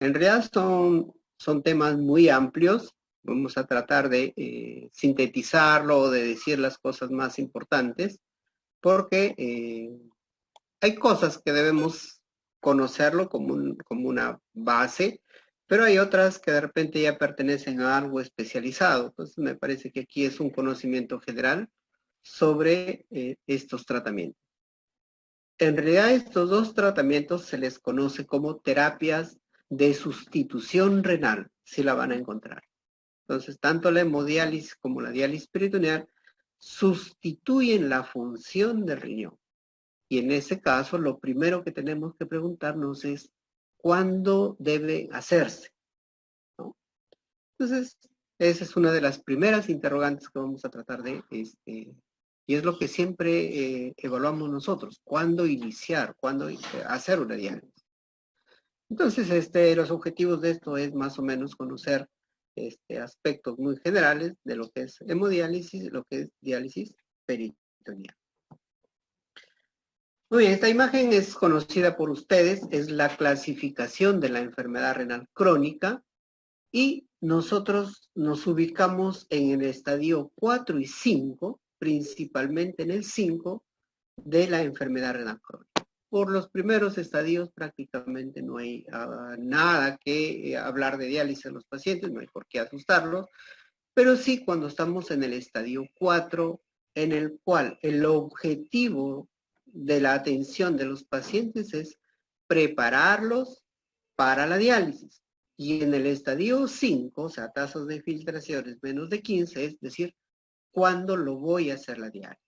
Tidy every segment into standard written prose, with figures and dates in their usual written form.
En realidad son temas muy amplios. Vamos a tratar de sintetizarlo o de decir las cosas más importantes, porque hay cosas que debemos conocerlo como una base, pero hay otras que de repente ya pertenecen a algo especializado. Entonces me parece que aquí es un conocimiento general sobre estos tratamientos. En realidad estos dos tratamientos se les conoce como terapias de sustitución renal, si la van a encontrar. Entonces, tanto la hemodiálisis como la diálisis peritoneal sustituyen la función del riñón. Y en ese caso, lo primero que tenemos que preguntarnos es, ¿cuándo debe hacerse? ¿No? Entonces, esa es una de las primeras interrogantes que vamos a tratar y es lo que siempre evaluamos nosotros, ¿cuándo iniciar? ¿Cuándo hacer una diálisis? Entonces, los objetivos de esto es más o menos conocer aspectos muy generales de lo que es hemodiálisis y lo que es diálisis peritoneal. Muy bien, esta imagen es conocida por ustedes, es la clasificación de la enfermedad renal crónica y nosotros nos ubicamos en el estadio 4 y 5, principalmente en el 5 de la enfermedad renal crónica. Por los primeros estadios prácticamente no hay nada que hablar de diálisis en los pacientes, no hay por qué asustarlos, pero sí cuando estamos en el estadio 4, en el cual el objetivo de la atención de los pacientes es prepararlos para la diálisis. Y en el estadio 5, o sea, tasas de filtraciones menos de 15, es decir, ¿cuándo lo voy a hacer la diálisis?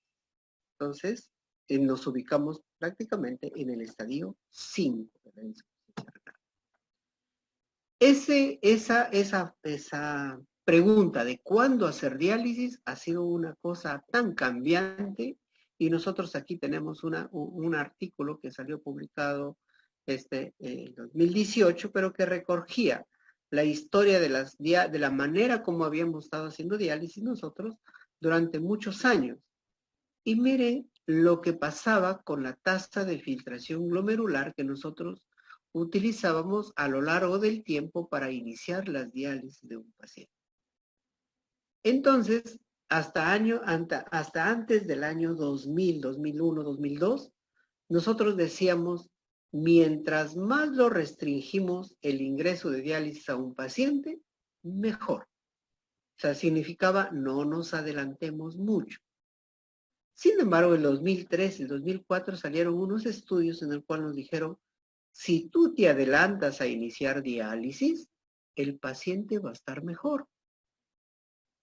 Entonces, nos ubicamos prácticamente en el estadio 5 de la insuficiencia renal. Esa pregunta de cuándo hacer diálisis ha sido una cosa tan cambiante y nosotros aquí tenemos un artículo que salió publicado en 2018, pero que recogía la historia de la manera como habíamos estado haciendo diálisis nosotros durante muchos años. Y miren lo que pasaba con la tasa de filtración glomerular que nosotros utilizábamos a lo largo del tiempo para iniciar las diálisis de un paciente. Entonces, hasta antes del año 2000, 2001, 2002, nosotros decíamos, mientras más lo restringimos el ingreso de diálisis a un paciente, mejor. O sea, significaba no nos adelantemos mucho. Sin embargo, en 2003 y 2004 salieron unos estudios en el cual nos dijeron, si tú te adelantas a iniciar diálisis, el paciente va a estar mejor.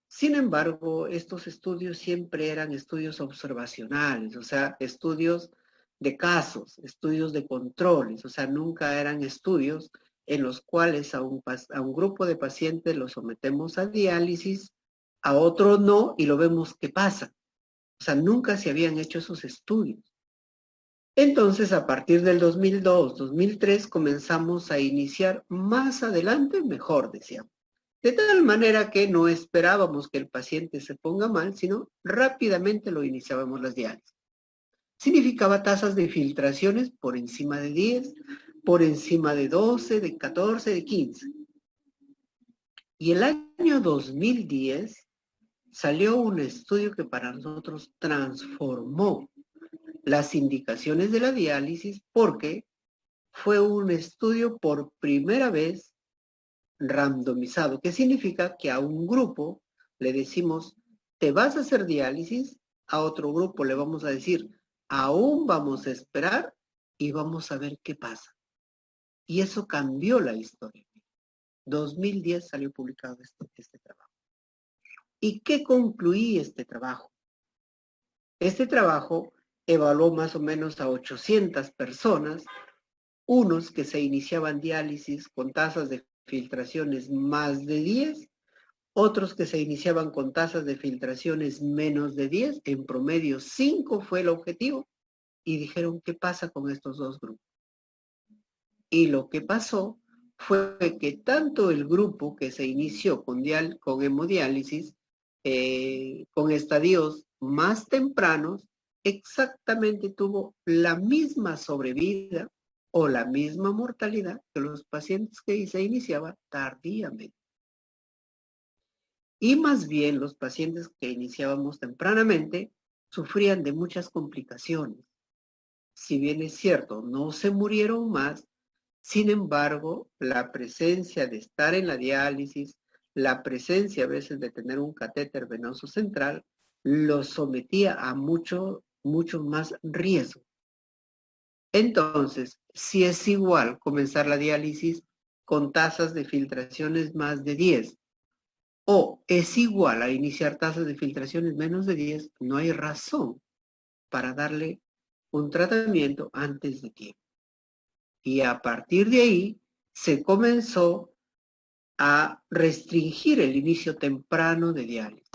Sin embargo, estos estudios siempre eran estudios observacionales, o sea, estudios de casos, estudios de controles, o sea, nunca eran estudios en los cuales a un grupo de pacientes lo sometemos a diálisis, a otro no, y lo vemos qué pasa. O sea, nunca se habían hecho esos estudios. Entonces, a partir del 2002, 2003, comenzamos a iniciar más adelante, mejor, decíamos. De tal manera que no esperábamos que el paciente se ponga mal, sino rápidamente lo iniciábamos las diálisis. Significaba tasas de filtraciones por encima de 10, por encima de 12, de 14, de 15. Y el año 2010 salió un estudio que para nosotros transformó las indicaciones de la diálisis porque fue un estudio por primera vez randomizado, que significa que a un grupo le decimos, te vas a hacer diálisis, a otro grupo le vamos a decir, aún vamos a esperar y vamos a ver qué pasa. Y eso cambió la historia. 2010 salió publicado este trabajo. ¿Y qué concluí este trabajo? Este trabajo evaluó más o menos a 800 personas, unos que se iniciaban diálisis con tasas de filtraciones más de 10, otros que se iniciaban con tasas de filtraciones menos de 10, en promedio 5 fue el objetivo, y dijeron, ¿qué pasa con estos dos grupos? Y lo que pasó fue que tanto el grupo que se inició con hemodiálisis, con estadios más tempranos, exactamente tuvo la misma sobrevida o la misma mortalidad que los pacientes que se iniciaba tardíamente. Y más bien los pacientes que iniciábamos tempranamente sufrían de muchas complicaciones. Si bien es cierto, no se murieron más, sin embargo, la presencia de estar en la diálisis, la presencia a veces de tener un catéter venoso central, los sometía a mucho más riesgo. Entonces, si es igual comenzar la diálisis con tasas de filtraciones más de 10, o es igual a iniciar tasas de filtraciones menos de 10, no hay razón para darle un tratamiento antes de tiempo. Y a partir de ahí se comenzó a restringir el inicio temprano de diálisis.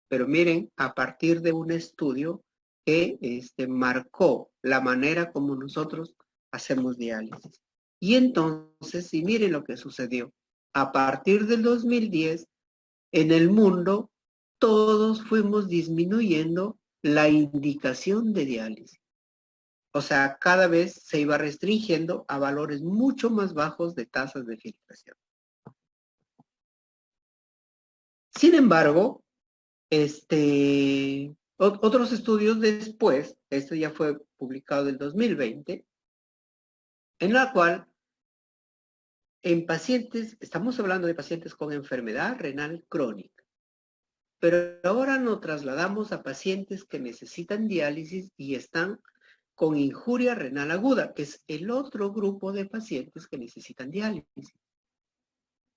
Pero miren, a partir de un estudio que marcó la manera como nosotros hacemos diálisis. Y entonces, y miren lo que sucedió. A partir del 2010, en el mundo, todos fuimos disminuyendo la indicación de diálisis. O sea, cada vez se iba restringiendo a valores mucho más bajos de tasas de filtración. Sin embargo, otros estudios después, esto ya fue publicado en 2020, en la cual en pacientes, estamos hablando de pacientes con enfermedad renal crónica, pero ahora nos trasladamos a pacientes que necesitan diálisis y están con injuria renal aguda, que es el otro grupo de pacientes que necesitan diálisis.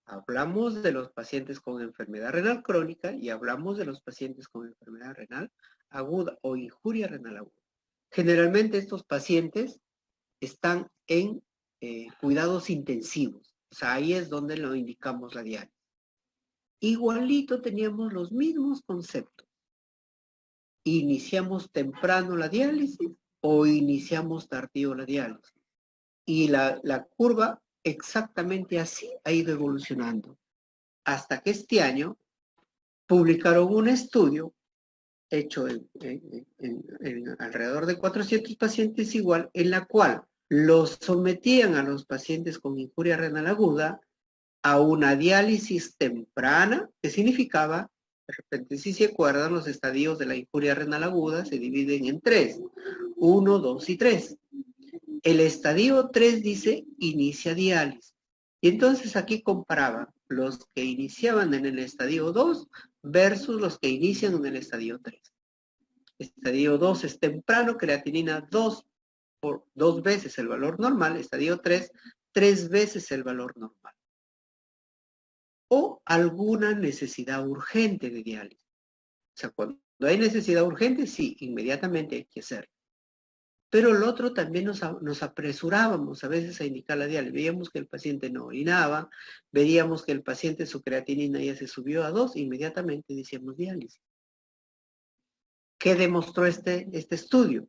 Hablamos de los pacientes con enfermedad renal crónica y hablamos de los pacientes con enfermedad renal aguda o injuria renal aguda. Generalmente estos pacientes están en cuidados intensivos. O sea, ahí es donde lo indicamos la diálisis. Igualito teníamos los mismos conceptos. ¿Iniciamos temprano la diálisis o iniciamos tardío la diálisis? Y la curva exactamente así ha ido evolucionando. Hasta que este año publicaron un estudio hecho en alrededor de 400 pacientes igual, en la cual los sometían a los pacientes con injuria renal aguda a una diálisis temprana, que significaba, de repente si se acuerdan, los estadios de la injuria renal aguda se dividen en 3, 1, 2 y 3. El estadio 3 dice inicia diálisis. Y entonces aquí comparaban los que iniciaban en el estadio 2 versus los que inician en el estadio 3. Estadio 2 es temprano, creatinina 2 por 2 veces el valor normal, estadio 3, 3 veces el valor normal. O alguna necesidad urgente de diálisis. O sea, cuando hay necesidad urgente, sí, inmediatamente hay que hacerlo. Pero el otro también nos apresurábamos a veces a indicar la diálisis. Veíamos que el paciente no orinaba, veíamos que el paciente su creatinina ya se subió a 2, inmediatamente decíamos diálisis. ¿Qué demostró este estudio?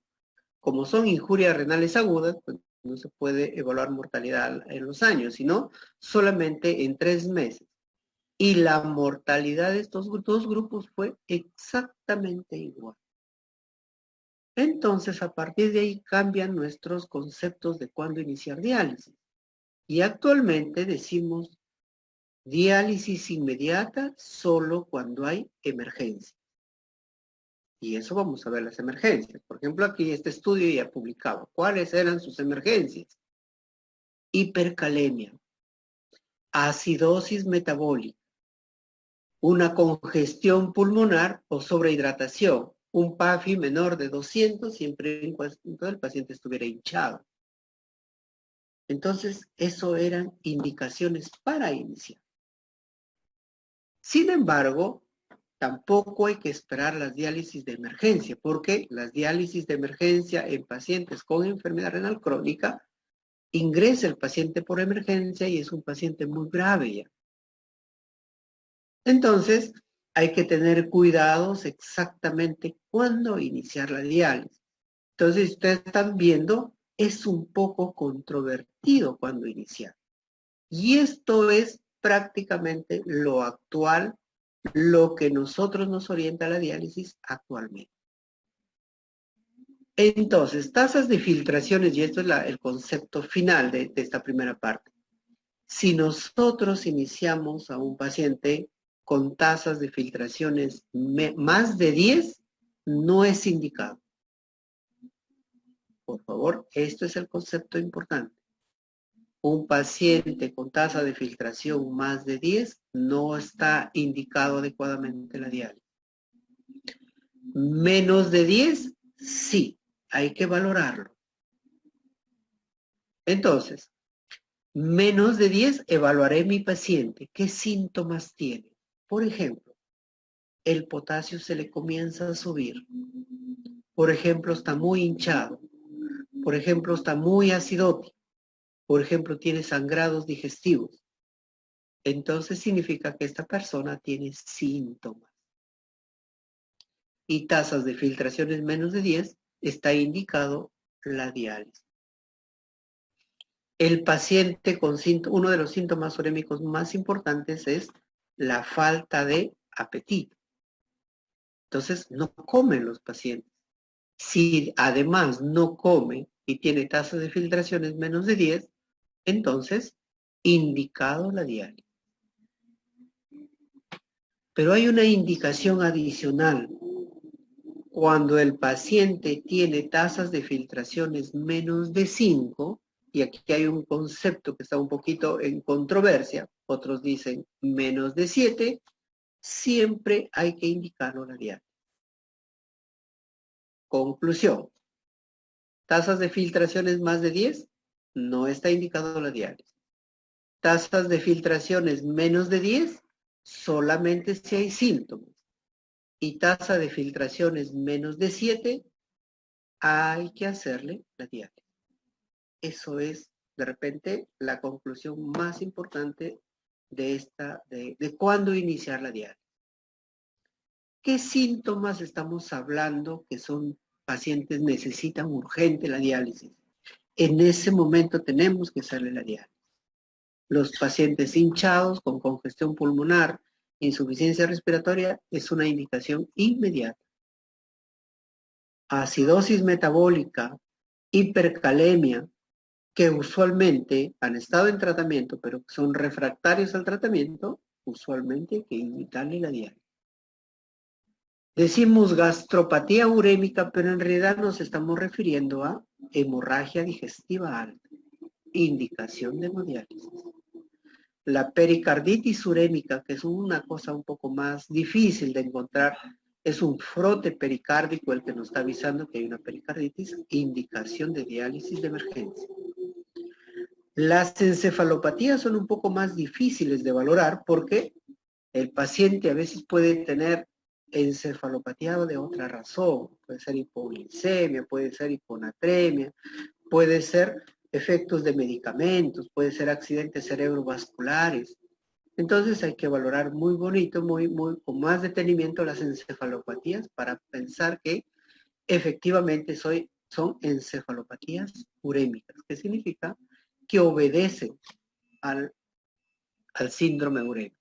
Como son injurias renales agudas, pues no se puede evaluar mortalidad en los años, sino solamente en 3 meses. Y la mortalidad de estos dos grupos fue exactamente igual. Entonces, a partir de ahí cambian nuestros conceptos de cuándo iniciar diálisis. Y actualmente decimos diálisis inmediata solo cuando hay emergencia. Y eso vamos a ver las emergencias. Por ejemplo, aquí este estudio ya publicaba cuáles eran sus emergencias. Hipercalemia, acidosis metabólica, una congestión pulmonar o sobrehidratación, un PAFI menor de 200 siempre en cuando el paciente estuviera hinchado. Entonces, eso eran indicaciones para iniciar. Sin embargo, tampoco hay que esperar las diálisis de emergencia, porque las diálisis de emergencia en pacientes con enfermedad renal crónica, ingresa el paciente por emergencia y es un paciente muy grave ya. Entonces, hay que tener cuidados exactamente cuándo iniciar la diálisis. Entonces, ustedes están viendo, es un poco controvertido cuándo iniciar. Y esto es prácticamente lo actual, lo que nosotros nos orienta a la diálisis actualmente. Entonces, tasas de filtraciones, y esto es el concepto final de esta primera parte. Si nosotros iniciamos a un paciente con tasas de filtraciones más de 10, no es indicado. Por favor, esto es el concepto importante. Un paciente con tasa de filtración más de 10 no está indicado adecuadamente la diálisis. Menos de 10, sí, hay que valorarlo. Entonces, menos de 10, evaluaré mi paciente. ¿Qué síntomas tiene? Por ejemplo, el potasio se le comienza a subir. Por ejemplo, está muy hinchado. Por ejemplo, está muy acidótico. Por ejemplo, tiene sangrados digestivos. Entonces significa que esta persona tiene síntomas. Y tasas de filtraciones menos de 10, está indicado la diálisis. El paciente con uno de los síntomas urémicos más importantes es la falta de apetito. Entonces, no comen los pacientes. Si además no come y tiene tasas de filtraciones menos de 10, entonces, indicado la diálisis. Pero hay una indicación adicional. Cuando el paciente tiene tasas de filtraciones menos de 5, y aquí hay un concepto que está un poquito en controversia, otros dicen menos de 7, siempre hay que indicarlo la diálisis. Conclusión. Tasas de filtraciones más de 10, no está indicado la diálisis. Tasas de filtraciones menos de 10, solamente si hay síntomas. Y tasa de filtraciones menos de 7, hay que hacerle la diálisis. Eso es, de repente, la conclusión más importante de cuándo iniciar la diálisis. ¿Qué síntomas estamos hablando que son pacientes necesitan urgente la diálisis? En ese momento tenemos que hacerle la diálisis. Los pacientes hinchados con congestión pulmonar, insuficiencia respiratoria, es una indicación inmediata. Acidosis metabólica, hipercalemia, que usualmente han estado en tratamiento, pero son refractarios al tratamiento, usualmente hay que indicarle la diálisis. Decimos gastropatía urémica, pero en realidad nos estamos refiriendo a hemorragia digestiva alta, indicación de hemodiálisis. La pericarditis urémica, que es una cosa un poco más difícil de encontrar, es un frote pericárdico el que nos está avisando que hay una pericarditis, indicación de diálisis de emergencia. Las encefalopatías son un poco más difíciles de valorar porque el paciente a veces puede tener encefalopatía de otra razón. Puede ser hipoglicemia, puede ser hiponatremia, puede ser efectos de medicamentos, puede ser accidentes cerebrovasculares. Entonces hay que valorar muy bonito, con más detenimiento las encefalopatías para pensar que efectivamente son encefalopatías urémicas. ¿Qué significa? Que obedecen al síndrome urémico.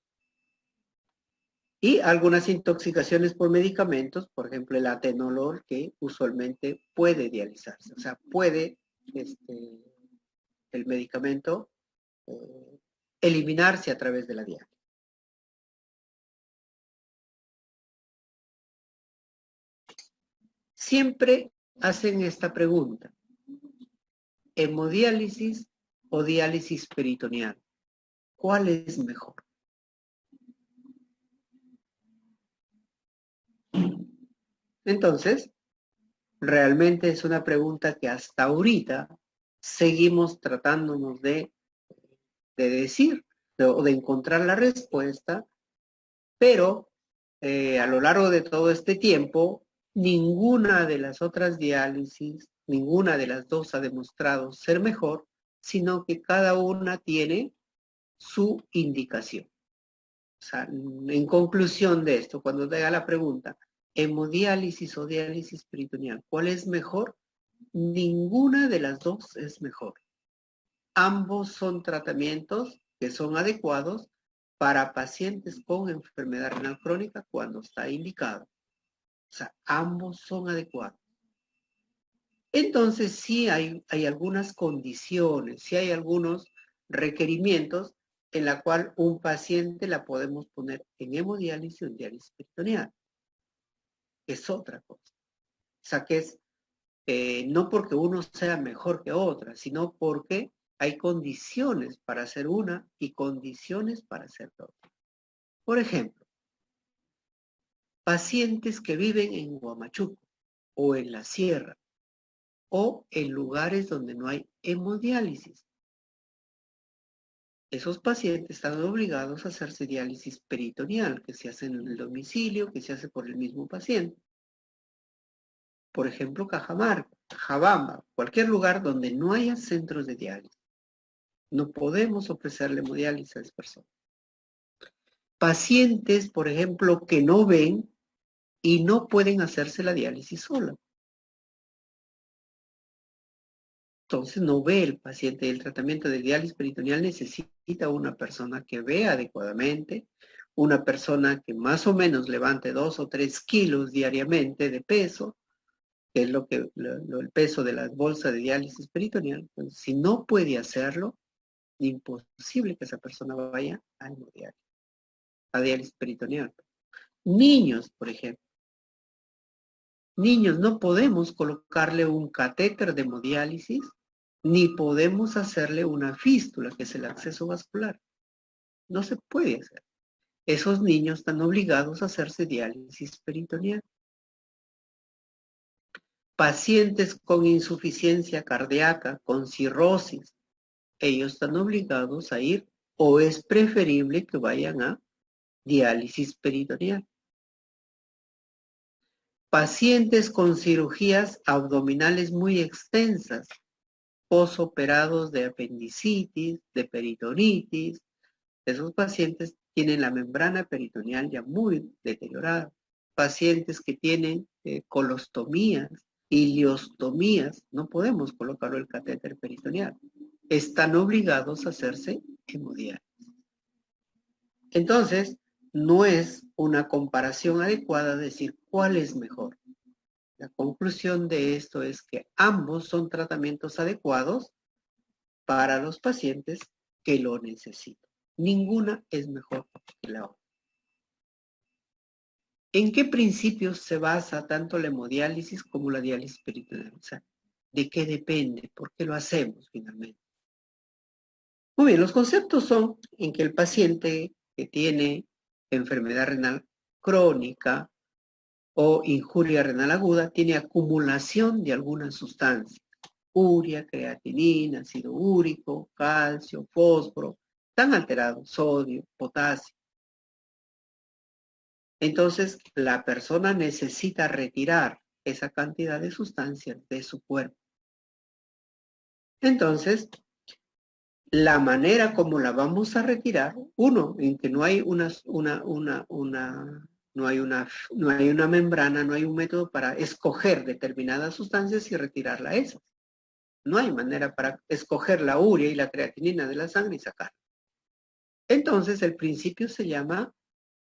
Y algunas intoxicaciones por medicamentos, por ejemplo el atenolol, que usualmente puede dializarse, o sea, puede el medicamento eliminarse a través de la diálisis. Siempre hacen esta pregunta: ¿hemodiálisis o diálisis peritoneal? ¿Cuál es mejor? Entonces, realmente es una pregunta que hasta ahorita seguimos tratándonos de decir o de encontrar la respuesta, pero a lo largo de todo este tiempo, ninguna de las otras diálisis, ninguna de las dos ha demostrado ser mejor, sino que cada una tiene su indicación. O sea, en conclusión de esto, cuando te haga la pregunta, hemodiálisis o diálisis peritoneal, ¿cuál es mejor? Ninguna de las dos es mejor. Ambos son tratamientos que son adecuados para pacientes con enfermedad renal crónica cuando está indicado. O sea, ambos son adecuados. Entonces sí hay algunas condiciones, sí hay algunos requerimientos en la cual un paciente la podemos poner en hemodiálisis o en diálisis peritoneal. Es otra cosa. O sea que es no porque uno sea mejor que otra, sino porque hay condiciones para hacer una y condiciones para hacer otra. Por ejemplo, pacientes que viven en Huamachuco o en la sierra o en lugares donde no hay hemodiálisis. Esos pacientes están obligados a hacerse diálisis peritoneal, que se hace en el domicilio, que se hace por el mismo paciente. Por ejemplo, Cajamarca, Jabamba, cualquier lugar donde no haya centros de diálisis. No podemos ofrecerle hemodiálisis a esas personas. Pacientes, por ejemplo, que no ven y no pueden hacerse la diálisis sola. Entonces no ve el paciente. El tratamiento de diálisis peritoneal necesita una persona que vea adecuadamente, una persona que más o menos levante 2 o 3 kilos diariamente de peso, que es el peso de la bolsa de diálisis peritoneal. Entonces, si no puede hacerlo, es imposible que esa persona vaya a diálisis peritoneal. Niños, por ejemplo. Niños, no podemos colocarle un catéter de hemodiálisis, ni podemos hacerle una fístula, que es el acceso vascular. No se puede hacer. Esos niños están obligados a hacerse diálisis peritoneal. Pacientes con insuficiencia cardíaca, con cirrosis, ellos están obligados a ir o es preferible que vayan a diálisis peritoneal. Pacientes con cirugías abdominales muy extensas, posoperados de apendicitis, de peritonitis, esos pacientes tienen la membrana peritoneal ya muy deteriorada. Pacientes que tienen colostomías, iliostomías, no podemos colocarlo el catéter peritoneal. Están obligados a hacerse hemodiálisis. Entonces, no es una comparación adecuada decir cuál es mejor. La conclusión de esto es que ambos son tratamientos adecuados para los pacientes que lo necesitan. Ninguna es mejor que la otra. ¿En qué principios se basa tanto la hemodiálisis como la diálisis peritoneal? O sea, ¿de qué depende? ¿Por qué lo hacemos finalmente? Muy bien, los conceptos son en que el paciente que tiene enfermedad renal crónica o injuria renal aguda tiene acumulación de alguna sustancia. Urea, creatinina, ácido úrico, calcio, fósforo, están alterados, sodio, potasio. Entonces, la persona necesita retirar esa cantidad de sustancias de su cuerpo. Entonces, la manera como la vamos a retirar, uno, en que no hay una membrana, no hay un método para escoger determinadas sustancias y retirarla a esas. No hay manera para escoger la urea y la creatinina de la sangre y sacarla. Entonces, el principio se llama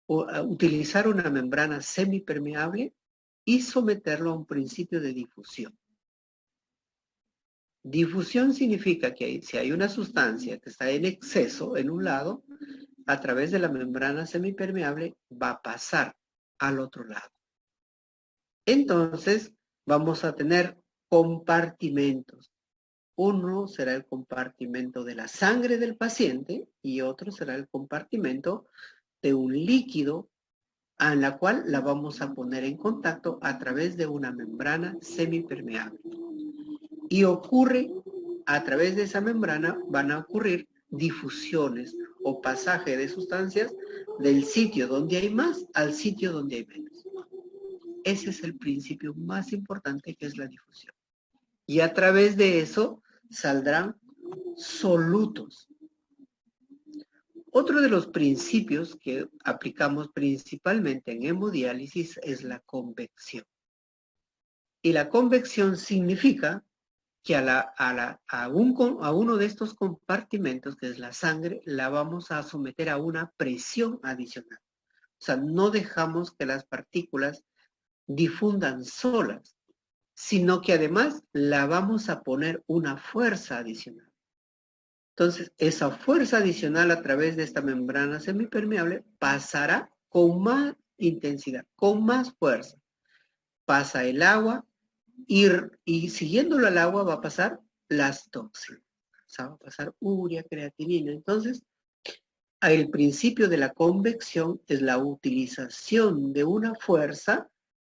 utilizar una membrana semipermeable y someterlo a un principio de difusión. Difusión significa que si hay una sustancia que está en exceso en un lado, a través de la membrana semipermeable va a pasar al otro lado. Entonces, vamos a tener compartimentos. Uno será el compartimento de la sangre del paciente y otro será el compartimento de un líquido a la cual la vamos a poner en contacto a través de una membrana semipermeable. Y ocurre, a través de esa membrana van a ocurrir difusiones o pasaje de sustancias del sitio donde hay más al sitio donde hay menos. Ese es el principio más importante, que es la difusión. Y a través de eso saldrán solutos. Otro de los principios que aplicamos principalmente en hemodiálisis es la convección. Y la convección significa que a uno de estos compartimentos, que es la sangre, la vamos a someter a una presión adicional. O sea, no dejamos que las partículas difundan solas, sino que además la vamos a poner una fuerza adicional. Entonces, esa fuerza adicional a través de esta membrana semipermeable pasará con más intensidad, con más fuerza. Pasa el agua y siguiéndolo al agua va a pasar las toxinas. O sea, va a pasar urea, creatinina. Entonces, el principio de la convección es la utilización de una fuerza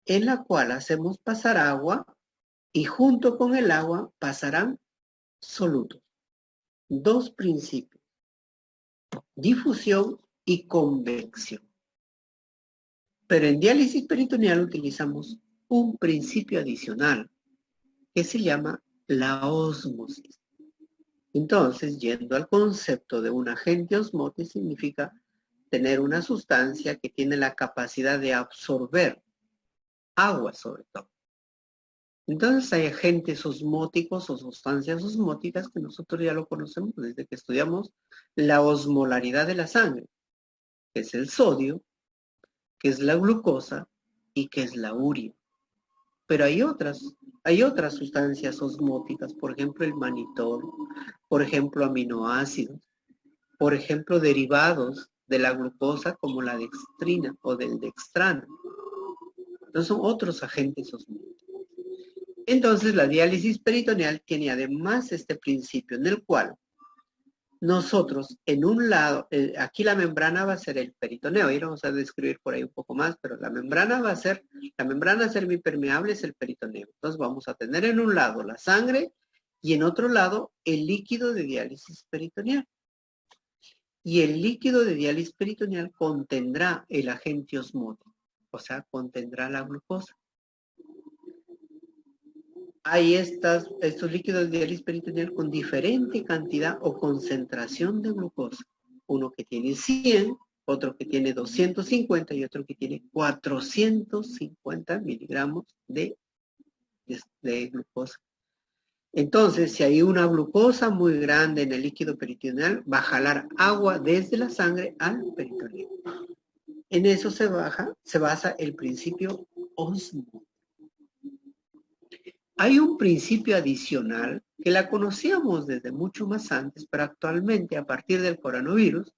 en la cual hacemos pasar agua y junto con el agua pasarán solutos. Dos principios, difusión y convección. Pero en diálisis peritoneal utilizamos un principio adicional que se llama la ósmosis. Entonces, yendo al concepto de un agente osmotis, significa tener una sustancia que tiene la capacidad de absorber agua sobre todo. Entonces hay agentes osmóticos o sustancias osmóticas que nosotros ya lo conocemos desde que estudiamos la osmolaridad de la sangre, que es el sodio, que es la glucosa y que es la urea. Pero hay otras sustancias osmóticas, por ejemplo el manitol, por ejemplo aminoácidos, por ejemplo derivados de la glucosa como la dextrina o del dextrano. Entonces son otros agentes osmóticos. Entonces la diálisis peritoneal tiene además este principio en el cual nosotros en un lado, aquí la membrana va a ser el peritoneo, y vamos a describir por ahí un poco más, pero la membrana semipermeable es el peritoneo. Entonces vamos a tener en un lado la sangre y en otro lado el líquido de diálisis peritoneal. Y el líquido de diálisis peritoneal contendrá el agente osmótico, o sea, contendrá la glucosa. Hay estos líquidos de diálisis peritoneal con diferente cantidad o concentración de glucosa. Uno que tiene 100, otro que tiene 250 y otro que tiene 450 miligramos de glucosa. Entonces, si hay una glucosa muy grande en el líquido peritoneal, va a jalar agua desde la sangre al peritoneo. En eso se basa el principio osmótico. Hay un principio adicional que la conocíamos desde mucho más antes, pero actualmente a partir del coronavirus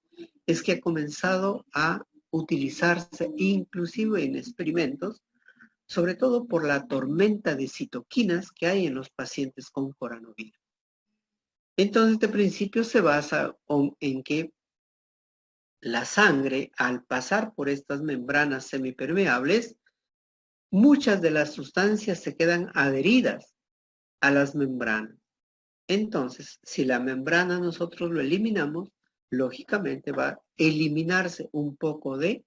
es que ha comenzado a utilizarse inclusive en experimentos, sobre todo por la tormenta de citoquinas que hay en los pacientes con coronavirus. Entonces, este principio se basa en que la sangre, al pasar por estas membranas semipermeables, muchas de las sustancias se quedan adheridas a las membranas. Entonces, si la membrana nosotros lo eliminamos, lógicamente va a eliminarse un poco de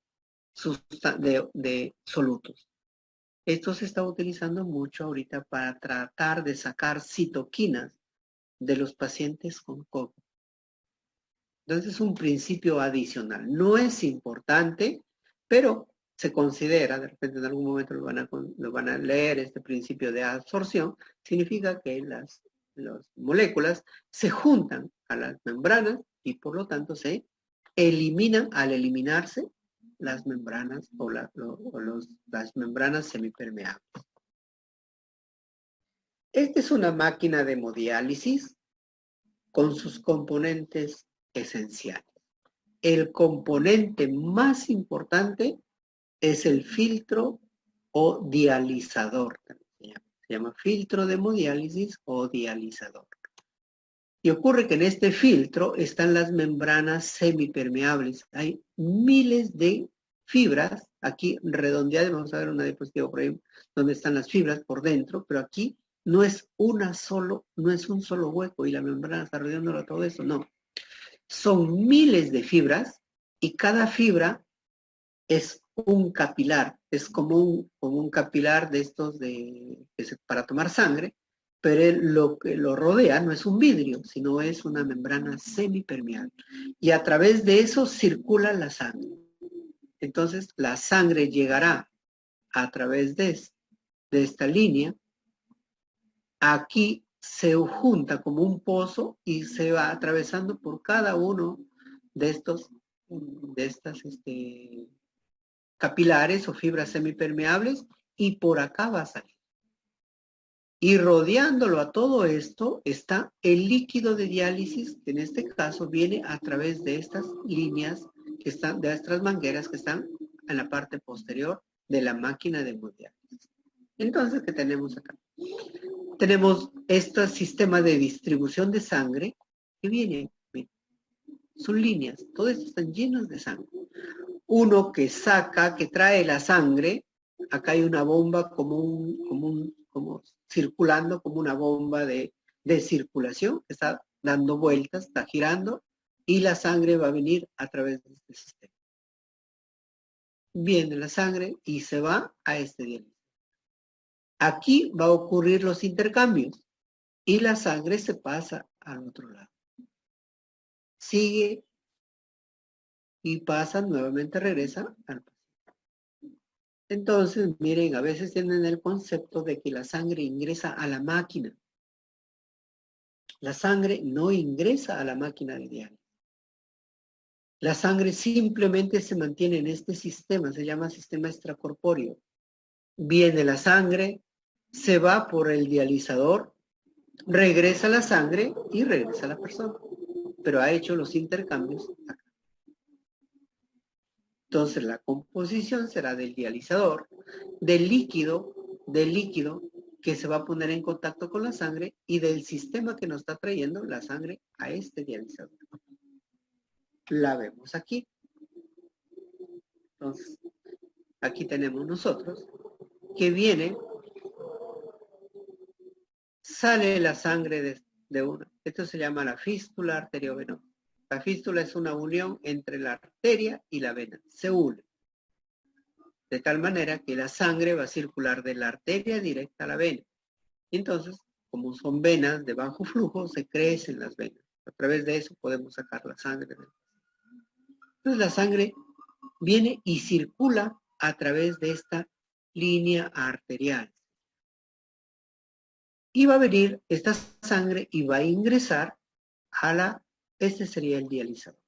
solutos. Esto se está utilizando mucho ahorita para tratar de sacar citoquinas de los pacientes con COVID. Entonces es un principio adicional. No es importante, pero se considera, de repente en algún momento lo van a leer, este principio de absorción, significa que las moléculas se juntan a las membranas y por lo tanto se eliminan al eliminarse las membranas o las membranas semipermeables. Esta es una máquina de hemodiálisis con sus componentes esenciales. El componente más importante es el filtro o dializador. Se llama filtro de hemodiálisis o dializador. Y ocurre que en este filtro están las membranas semipermeables. Hay miles de fibras, aquí redondeadas, vamos a ver una diapositiva por ahí, donde están las fibras por dentro, pero aquí no es un solo hueco y la membrana está rodeándolo todo eso, no. Son miles de fibras y cada fibra es un capilar, es como un capilar de estos para tomar sangre, pero lo que lo rodea no es un vidrio, sino es una membrana semipermeable. Y a través de eso circula la sangre. Entonces, la sangre llegará a través de esta línea. Aquí se junta como un pozo y se va atravesando por cada uno de estas capilares o fibras semipermeables y por acá va a salir. Y rodeándolo a todo esto está el líquido de diálisis, que en este caso viene a través de estas líneas que están, de estas mangueras que están en la parte posterior de la máquina de hemodiálisis. Entonces, ¿qué tenemos acá? Tenemos este sistema de distribución de sangre que viene, son líneas, todas están llenas de sangre. Uno que saca, que trae la sangre, acá hay una bomba como circulando como una bomba de circulación, que está dando vueltas, está girando, y la sangre va a venir a través de este sistema. Viene la sangre y se va a este diálisis. Aquí va a ocurrir los intercambios y la sangre se pasa al otro lado. Sigue y pasa, nuevamente regresa al paciente. Entonces, miren, a veces tienen el concepto de que la sangre ingresa a la máquina. La sangre no ingresa a la máquina de diálisis. La sangre simplemente se mantiene en este sistema, se llama sistema extracorpóreo. Viene la sangre, se va por el dializador, regresa la sangre y regresa la persona. Pero ha hecho los intercambios acá. Entonces la composición será del dializador, del líquido que se va a poner en contacto con la sangre y del sistema que nos está trayendo la sangre a este dializador. La vemos aquí. Entonces, aquí tenemos nosotros que viene, sale la sangre de una. Esto se llama la fístula arteriovenosa. La fístula es una unión entre la arteria y la vena. Se une. De tal manera que la sangre va a circular de la arteria directa a la vena. Entonces, como son venas de bajo flujo, se crecen las venas. A través de eso podemos sacar la sangre. Entonces la sangre viene y circula a través de esta línea arterial. Y va a venir esta sangre y va a ingresar a este sería el dializador.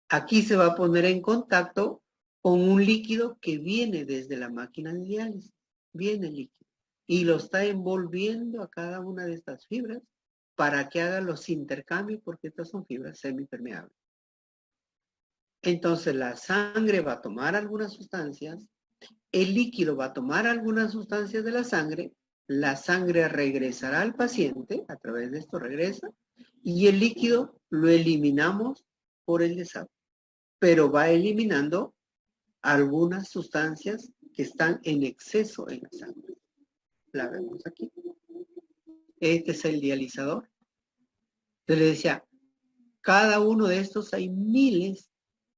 Aquí se va a poner en contacto con un líquido que viene desde la máquina de diálisis. Viene el líquido. Y lo está envolviendo a cada una de estas fibras para que haga los intercambios, porque estas son fibras semipermeables. Entonces la sangre va a tomar algunas sustancias, el líquido va a tomar algunas sustancias de la sangre regresará al paciente, a través de esto regresa, y el líquido lo eliminamos por el desagüe, pero va eliminando algunas sustancias que están en exceso en la sangre. La vemos aquí. Este es el dializador. Entonces le decía, cada uno de estos hay miles,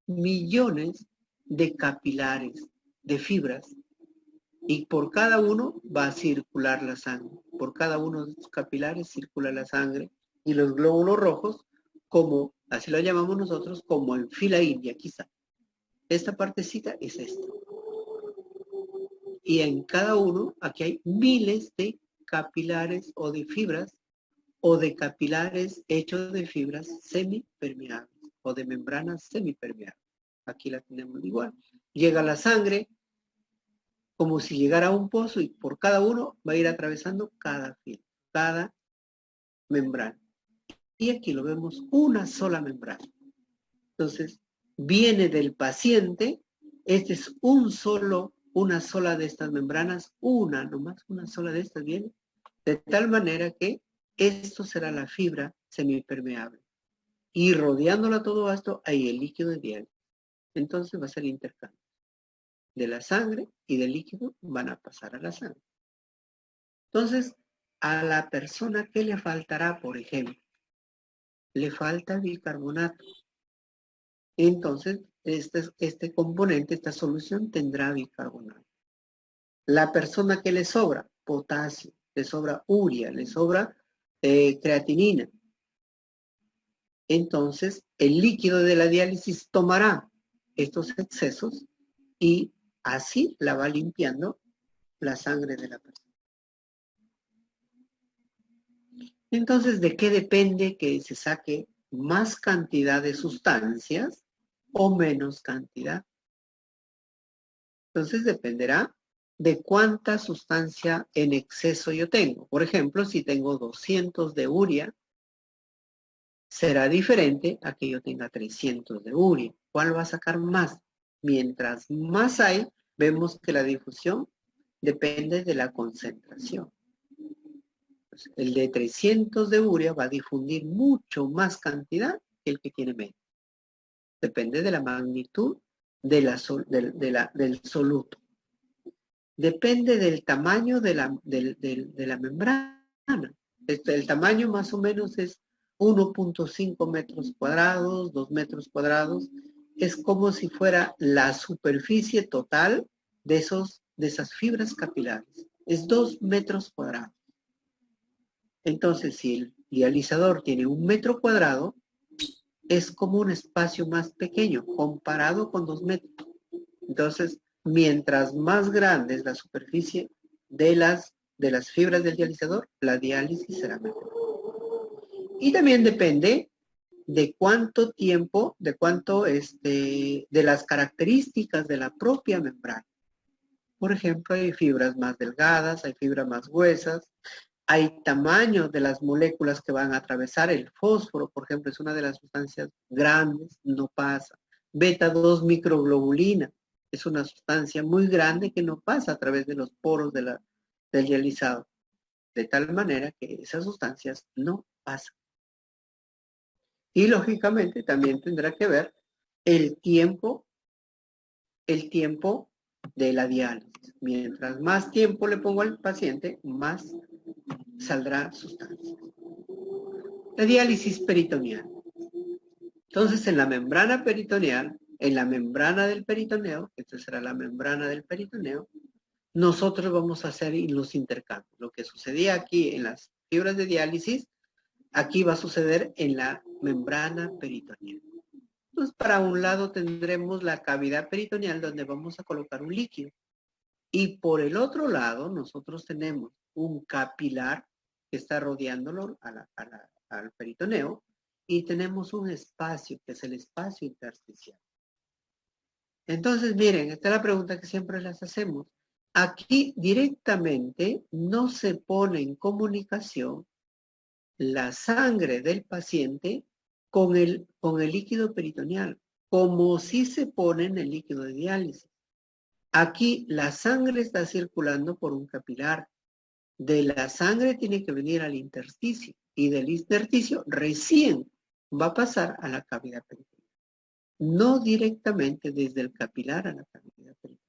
millones de capilares, de fibras, y por cada uno va a circular la sangre. Por cada uno de estos capilares circula la sangre, y los glóbulos rojos, como, así lo llamamos nosotros, como en fila india, quizá. Esta partecita es esta. Y en cada uno, aquí hay miles de capilares o de fibras, o de capilares hechos de fibras semipermeables, o de membranas semipermeables. Aquí la tenemos igual. Llega la sangre, como si llegara a un pozo, y por cada uno va a ir atravesando cada fibra, cada membrana. Y aquí lo vemos, una sola membrana. Entonces, viene del paciente, este es una sola de estas membranas, nomás una sola de estas viene, de tal manera que esto será la fibra semipermeable. Y rodeándola todo esto hay el líquido de diálisis. Entonces va a ser intercambio. De la sangre y del líquido van a pasar a la sangre. Entonces, a la persona, ¿qué le faltará, por ejemplo? Le falta bicarbonato. Entonces, este componente, esta solución tendrá bicarbonato. La persona que le sobra potasio, le sobra urea, le sobra creatinina. Entonces, el líquido de la diálisis tomará estos excesos y así la va limpiando la sangre de la persona. Entonces, ¿de qué depende que se saque más cantidad de sustancias o menos cantidad? Entonces, dependerá de cuánta sustancia en exceso yo tengo. Por ejemplo, si tengo 200 de urea, será diferente a que yo tenga 300 de urea. ¿Cuál va a sacar más? Mientras más hay, vemos que la difusión depende de la concentración. El de 300 de urea va a difundir mucho más cantidad que el que tiene menos. Depende de la magnitud del soluto. Depende del tamaño de la membrana. El tamaño más o menos es 1.5 metros cuadrados, 2 metros cuadrados. Es como si fuera la superficie total de esas fibras capilares. Es 2 metros cuadrados. Entonces, si el dializador tiene 1 metro cuadrado, es como un espacio más pequeño comparado con 2 metros. Entonces, mientras más grande es la superficie de las fibras del dializador, la diálisis será mejor. Y también depende de cuánto tiempo, de las características de la propia membrana. Por ejemplo, hay fibras más delgadas, hay fibras más gruesas, hay tamaños de las moléculas que van a atravesar. El fósforo, por ejemplo, es una de las sustancias grandes, no pasa. Beta-2 microglobulina es una sustancia muy grande que no pasa a través de los poros del dializado. De tal manera que esas sustancias no pasan. Y lógicamente también tendrá que ver el tiempo de la diálisis. Mientras más tiempo le pongo al paciente, más saldrá sustancia. La diálisis peritoneal. Entonces, en la membrana peritoneal, en la membrana del peritoneo, esta será la membrana del peritoneo, nosotros vamos a hacer los intercambios. Lo que sucedía aquí en las fibras de diálisis, aquí va a suceder en la membrana peritoneal. Entonces, para un lado tendremos la cavidad peritoneal donde vamos a colocar un líquido. Y por el otro lado, nosotros tenemos un capilar que está rodeándolo al peritoneo y tenemos un espacio que es el espacio intersticial. Entonces, miren, esta es la pregunta que siempre les hacemos. Aquí directamente no se pone en comunicación la sangre del paciente con el líquido peritoneal, como si se pone en el líquido de diálisis. Aquí la sangre está circulando por un capilar. De la sangre tiene que venir al intersticio y del intersticio recién va a pasar a la cavidad peritoneal. No directamente desde el capilar a la cavidad peritoneal.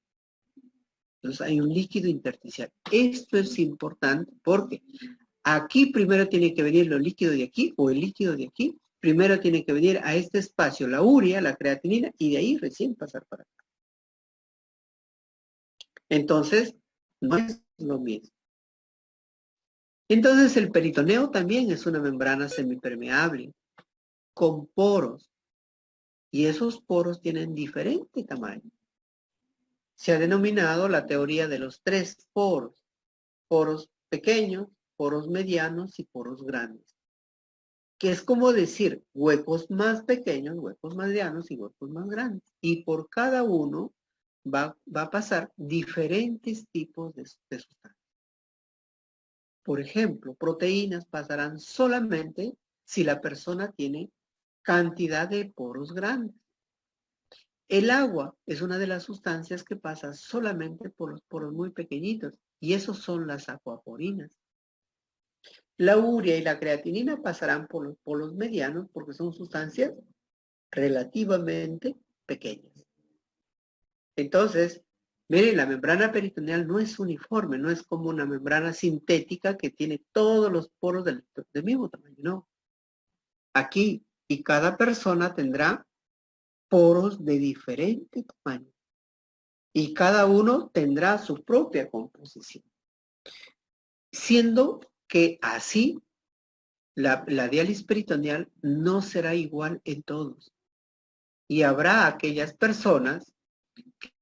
Entonces hay un líquido intersticial. Esto es importante porque aquí primero tiene que venir lo líquido de aquí o el líquido de aquí. Primero tiene que venir a este espacio la urea, la creatinina y de ahí recién pasar para acá. Entonces, no es lo mismo. Entonces, el peritoneo también es una membrana semipermeable con poros y esos poros tienen diferente tamaño. Se ha denominado la teoría de los 3 poros. Poros pequeños, poros medianos y poros grandes. Que es como decir huecos más pequeños, huecos medianos y huecos más grandes. Y por cada uno va a pasar diferentes tipos de sustancias. Por ejemplo, proteínas pasarán solamente si la persona tiene cantidad de poros grandes. El agua es una de las sustancias que pasa solamente por los poros muy pequeñitos y esos son las acuaporinas. La urea y la creatinina pasarán por los poros medianos porque son sustancias relativamente pequeñas. Entonces, miren, la membrana peritoneal no es uniforme, no es como una membrana sintética que tiene todos los poros del mismo tamaño, no. Aquí, y cada persona tendrá poros de diferente tamaño. Y cada uno tendrá su propia composición. Siendo que así, la diálisis peritoneal no será igual en todos. Y habrá aquellas personas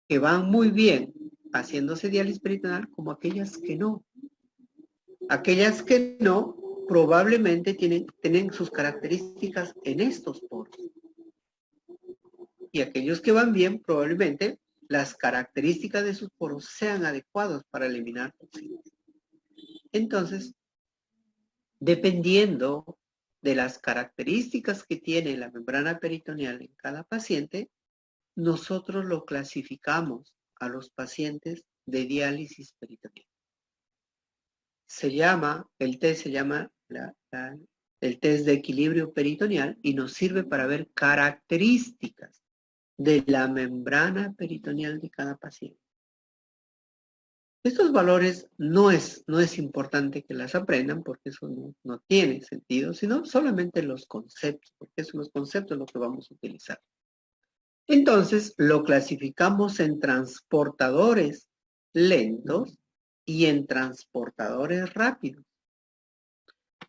que van muy bien haciéndose diálisis peritoneal como aquellas que no. Aquellas que no probablemente tienen sus características en estos poros. Y aquellos que van bien probablemente las características de sus poros sean adecuados para eliminar toxinas. Entonces, dependiendo de las características que tiene la membrana peritoneal en cada paciente, nosotros lo clasificamos a los pacientes de diálisis peritoneal. El test se llama el test de equilibrio peritoneal y nos sirve para ver características de la membrana peritoneal de cada paciente. Estos valores no es importante que las aprendan porque eso no tiene sentido, sino solamente los conceptos, porque son los conceptos los que vamos a utilizar. Entonces, lo clasificamos en transportadores lentos y en transportadores rápidos.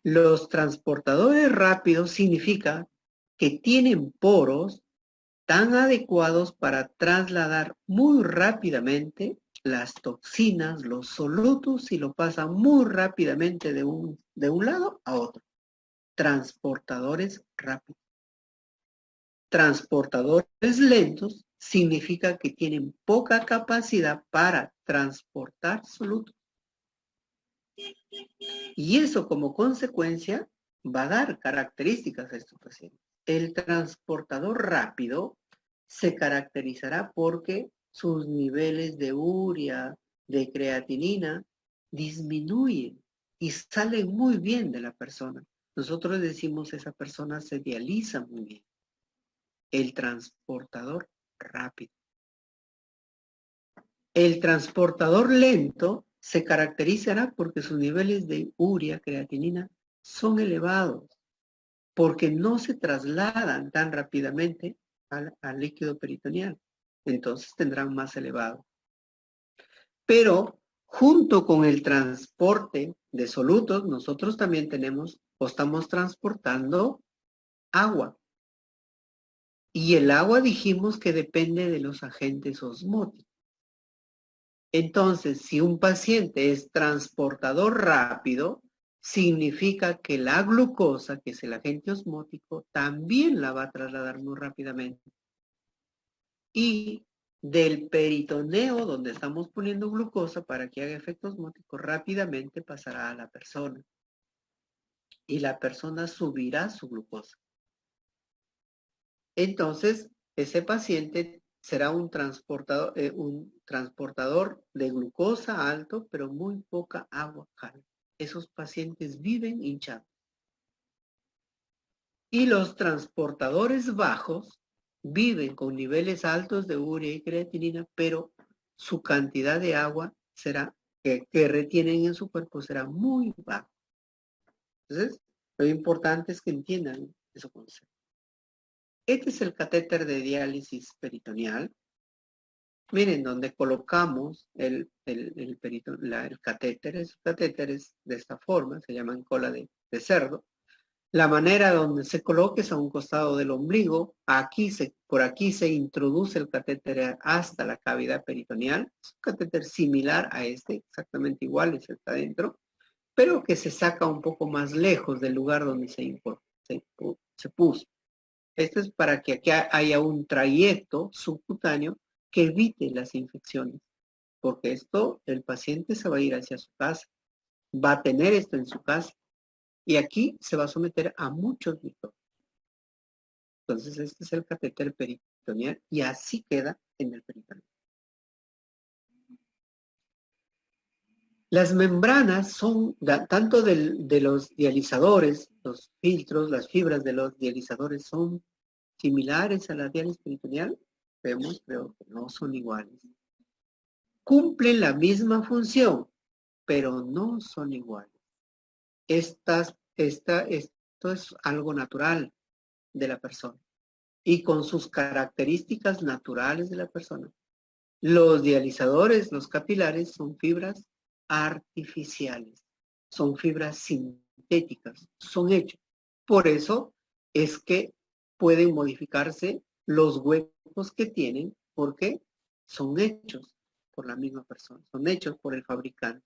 Los transportadores rápidos significa que tienen poros tan adecuados para trasladar muy rápidamente las toxinas, los solutos, y lo pasan muy rápidamente de un lado a otro. Transportadores rápidos. Transportadores lentos significa que tienen poca capacidad para transportar solutos. Y eso como consecuencia va a dar características a estos pacientes. El transportador rápido se caracterizará porque sus niveles de urea, de creatinina, disminuyen y salen muy bien de la persona. Nosotros decimos esa persona se dializa muy bien. El transportador rápido. El transportador lento se caracterizará porque sus niveles de urea, creatinina, son elevados, porque no se trasladan tan rápidamente al líquido peritoneal. Entonces tendrán más elevado. Pero junto con el transporte de solutos, nosotros también tenemos o estamos transportando agua. Y el agua dijimos que depende de los agentes osmóticos. Entonces, si un paciente es transportador rápido, significa que la glucosa, que es el agente osmótico, también la va a trasladar muy rápidamente. Y del peritoneo, donde estamos poniendo glucosa para que haga efecto osmótico, rápidamente pasará a la persona. Y la persona subirá su glucosa. Entonces, ese paciente será un transportador de glucosa alto, pero muy poca agua jala. Esos pacientes viven hinchados. Y los transportadores bajos viven con niveles altos de urea y creatinina, pero su cantidad de agua que retienen en su cuerpo será muy baja. Entonces, lo importante es que entiendan ese concepto. Este es el catéter de diálisis peritoneal. Miren, donde colocamos el catéter. El catéter es de esta forma, se llaman cola de cerdo. La manera donde se coloque es a un costado del ombligo. Por aquí se introduce el catéter hasta la cavidad peritoneal. Es un catéter similar a este, exactamente igual, es el que está adentro, pero que se saca un poco más lejos del lugar donde se puso. Esto es para que aquí haya un trayecto subcutáneo que evite las infecciones, porque el paciente se va a ir hacia su casa, va a tener esto en su casa, y aquí se va a someter a muchos microbios. Entonces, este es el catéter peritoneal y así queda en el peritoneo. Las membranas son, tanto de los dializadores, los filtros, las fibras de los dializadores son similares a la diálisis peritoneal. Vemos, pero no son iguales. Cumplen la misma función, pero no son iguales. Esto es algo natural de la persona y con sus características naturales de la persona. Los dializadores, los capilares, son fibras artificiales, son fibras sintéticas, son hechos. Por eso es que pueden modificarse los huecos que tienen, porque son hechos por la misma persona, son hechos por el fabricante.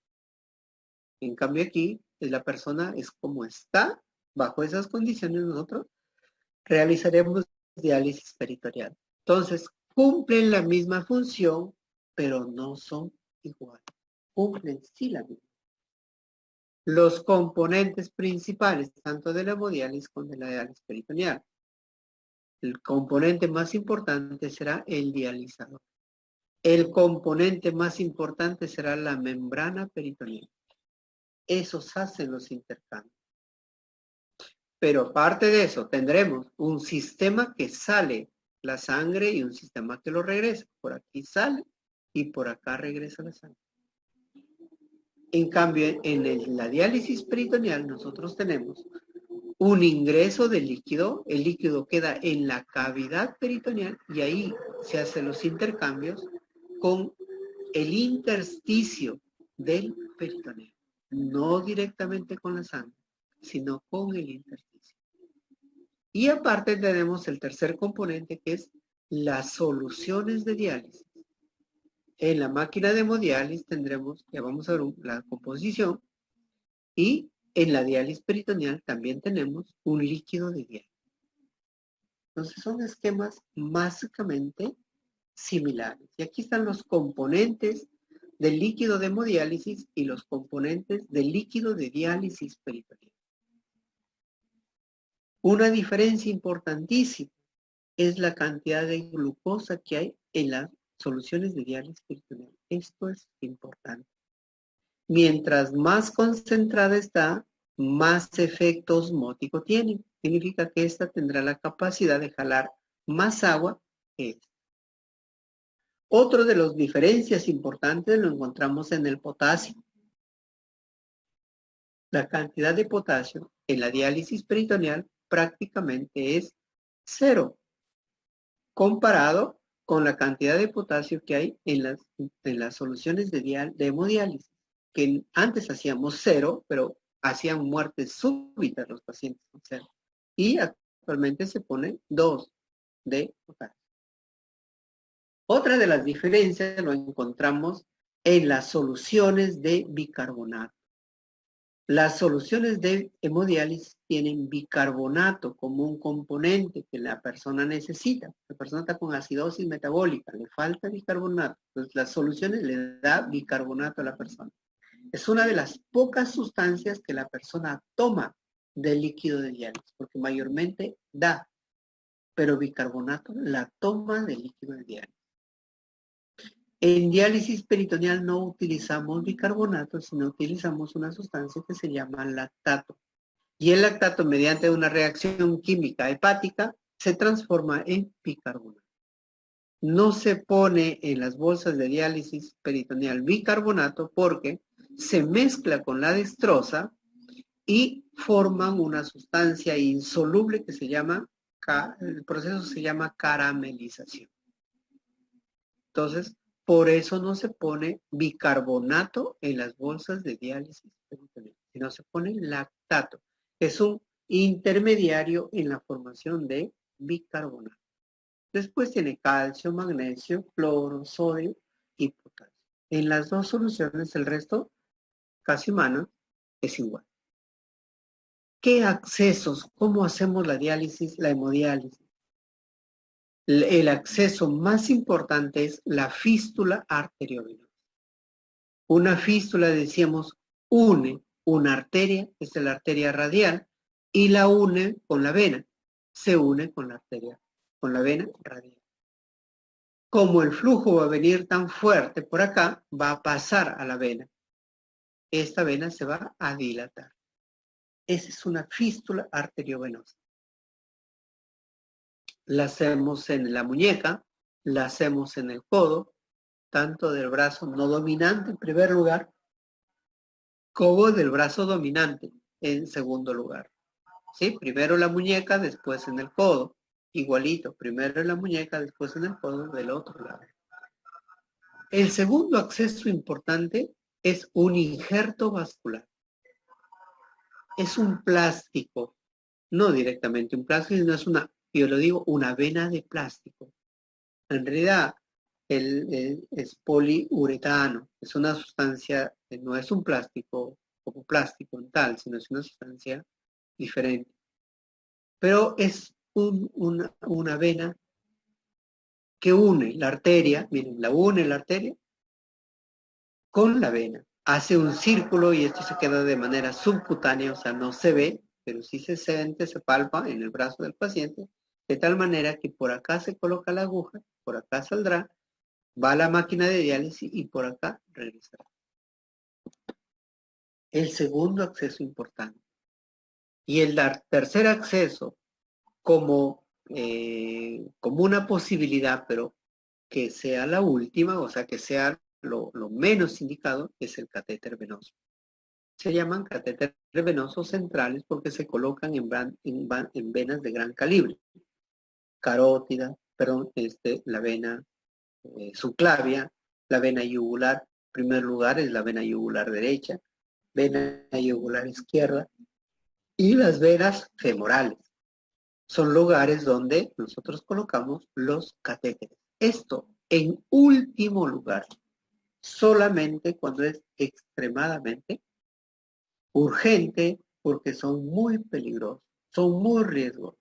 En cambio aquí, la persona es como está. Bajo esas condiciones nosotros realizaremos diálisis peritoneal. Entonces, cumplen la misma función, pero no son iguales. Cumplen sí la misma. Los componentes principales, tanto de la hemodiálisis como de la diálisis peritoneal. El componente más importante será el dializador. El componente más importante será la membrana peritoneal. Esos hacen los intercambios. Pero aparte de eso, tendremos un sistema que sale la sangre y un sistema que lo regresa. Por aquí sale y por acá regresa la sangre. En cambio, en la diálisis peritoneal nosotros tenemos un ingreso de líquido, el líquido queda en la cavidad peritoneal y ahí se hacen los intercambios con el intersticio del peritoneo, no directamente con la sangre, sino con el intersticio. Y aparte tenemos el tercer componente que es las soluciones de diálisis. En la máquina de hemodiálisis tendremos, ya vamos a ver la composición, y en la diálisis peritoneal también tenemos un líquido de diálisis. Entonces son esquemas básicamente similares. Y aquí están los componentes del líquido de hemodiálisis y los componentes del líquido de diálisis peritoneal. Una diferencia importantísima es la cantidad de glucosa que hay en las soluciones de diálisis peritoneal. Esto es importante. Mientras más concentrada está, más efecto osmótico tiene. Significa que esta tendrá la capacidad de jalar más agua que esta. Otro de las diferencias importantes lo encontramos en el potasio. La cantidad de potasio en la diálisis peritoneal prácticamente es 0, comparado con la cantidad de potasio que hay en las soluciones de hemodiálisis, que antes hacíamos 0, pero hacían muertes súbitas los pacientes con 0. Y actualmente se pone 2 de potasio. Otra de las diferencias lo encontramos en las soluciones de bicarbonato. Las soluciones de hemodiálisis tienen bicarbonato como un componente que la persona necesita. La persona está con acidosis metabólica, le falta bicarbonato. Entonces las soluciones le da bicarbonato a la persona. Es una de las pocas sustancias que la persona toma del líquido de diálisis, porque mayormente da, pero bicarbonato la toma del líquido de diálisis. En diálisis peritoneal no utilizamos bicarbonato, sino utilizamos una sustancia que se llama lactato. Y el lactato, mediante una reacción química hepática, se transforma en bicarbonato. No se pone en las bolsas de diálisis peritoneal bicarbonato porque se mezcla con la dextrosa y forman una sustancia insoluble que se llama, el proceso se llama caramelización. Entonces, por eso no se pone bicarbonato en las bolsas de diálisis peritoneal, sino se pone lactato. Es un intermediario en la formación de bicarbonato. Después tiene calcio, magnesio, cloro, sodio y potasio. En las dos soluciones, el resto, casi humano, es igual. ¿Qué accesos? ¿Cómo hacemos la diálisis, la hemodiálisis? El acceso más importante es la fístula arteriovenosa. Una fístula, decíamos, une una arteria, esta es la arteria radial, y la une con la vena. Se une con la arteria, con la vena radial. Como el flujo va a venir tan fuerte por acá, va a pasar a la vena. Esta vena se va a dilatar. Esa es una fístula arteriovenosa. La hacemos en la muñeca, la hacemos en el codo, tanto del brazo no dominante en primer lugar, como del brazo dominante en segundo lugar. ¿Sí? Primero la muñeca, después en el codo. Igualito, primero en la muñeca, después en el codo del otro lado. El segundo acceso importante es un injerto vascular. Es un plástico, no directamente un plástico, sino es una, yo lo digo, una vena de plástico. En realidad, es poliuretano, es una sustancia, no es un plástico como plástico en tal, sino es una sustancia diferente. Pero es una vena que une la arteria, miren, la une la arteria con la vena. Hace un círculo y esto se queda de manera subcutánea, o sea, no se ve, pero sí se siente, se palpa en el brazo del paciente, de tal manera que por acá se coloca la aguja, por acá saldrá, va a la máquina de diálisis y por acá regresará. El segundo acceso importante. Y el tercer acceso como una posibilidad, pero que sea la última, o sea, que sea lo menos indicado, es el catéter venoso. Se llaman catéteres venosos centrales porque se colocan en venas de gran calibre. Carótida, perdón, la vena subclavia, la vena yugular, en primer lugar es la vena yugular derecha, vena yugular izquierda y las venas femorales. Son lugares donde nosotros colocamos los catéteres. Esto en último lugar, solamente cuando es extremadamente urgente, porque son muy peligrosos, son muy riesgosos.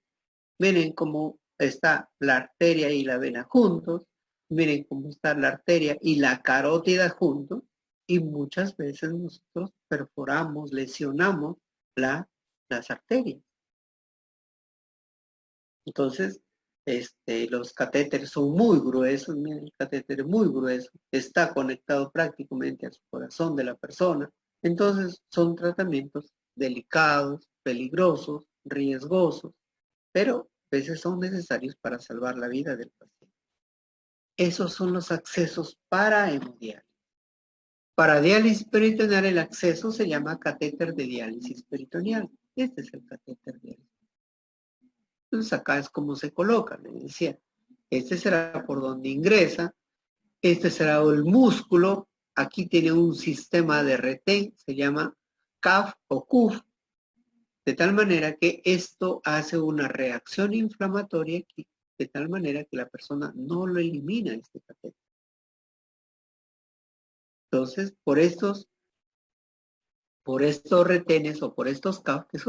Miren cómo está la arteria y la vena juntos, miren cómo está la arteria y la carótida juntos, y muchas veces nosotros perforamos, lesionamos las arterias. Entonces, los catéteres son muy gruesos, miren, el catéter es muy grueso, está conectado prácticamente al corazón de la persona. Entonces, son tratamientos delicados, peligrosos, riesgosos, pero a veces son necesarios para salvar la vida del paciente. Esos son los accesos para hemodiálisis. Para diálisis peritoneal el acceso se llama catéter de diálisis peritoneal. Este es el catéter de diálisis. Entonces acá es como se coloca, les decía. Este será por donde ingresa, este será el músculo, aquí tiene un sistema de retén, se llama CAF o CUF, de tal manera que esto hace una reacción inflamatoria de tal manera que la persona no lo elimina este catéter. Entonces, por estos retenes o por estos CAF, que es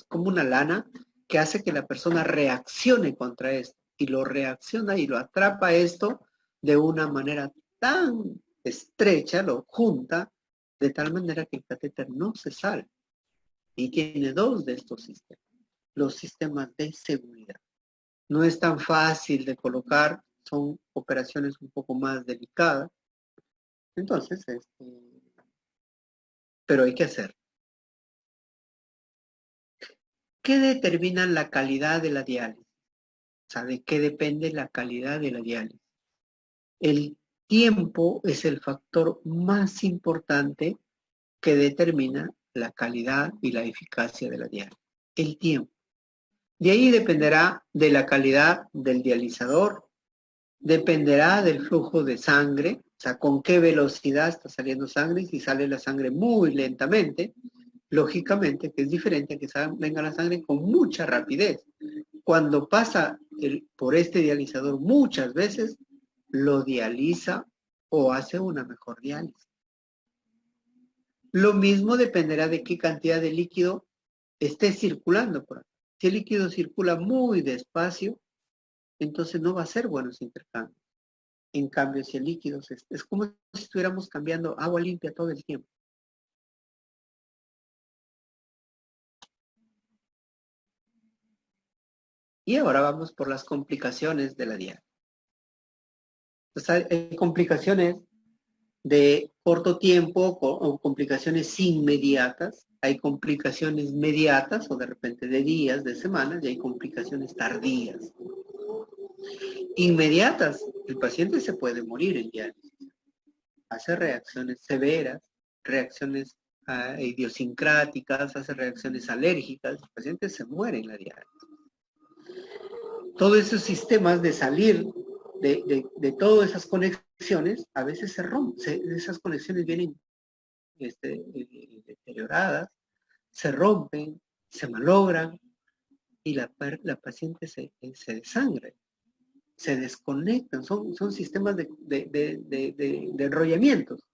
como una lana que hace que la persona reaccione contra esto y lo reacciona y lo atrapa esto de una manera tan estrecha, lo junta de tal manera que el catéter no se sale y tiene dos de estos sistemas, los sistemas de seguridad. No es tan fácil de colocar, son operaciones un poco más delicadas, entonces, pero hay que hacer. ¿Qué determina la calidad de la diálisis? O sea, ¿de qué depende la calidad de la diálisis? El tiempo es el factor más importante que determina la calidad y la eficacia de la diálisis. El tiempo. De ahí dependerá de la calidad del dializador, dependerá del flujo de sangre, o sea, con qué velocidad está saliendo sangre, y si sale la sangre muy lentamente, lógicamente que es diferente a que venga la sangre con mucha rapidez. Cuando pasa por este dializador muchas veces, lo dializa o hace una mejor diálisis. Lo mismo dependerá de qué cantidad de líquido esté circulando por acá. Si el líquido circula muy despacio, entonces no va a ser buenos intercambios. En cambio, si el líquido es como si estuviéramos cambiando agua limpia todo el tiempo. Y ahora vamos por las complicaciones de la diálisis. Entonces, hay complicaciones de corto tiempo o complicaciones inmediatas. Hay complicaciones mediatas o de repente de días, de semanas, y hay complicaciones tardías. Inmediatas, el paciente se puede morir en diálisis. Hace reacciones severas, reacciones idiosincráticas, hace reacciones alérgicas, el paciente se muere en la diálisis. Todos esos sistemas de salir de todas esas conexiones, a veces se rompen, esas conexiones vienen deterioradas, se rompen, se malogran y la paciente se desangra, se desconectan, son sistemas de enrollamientos.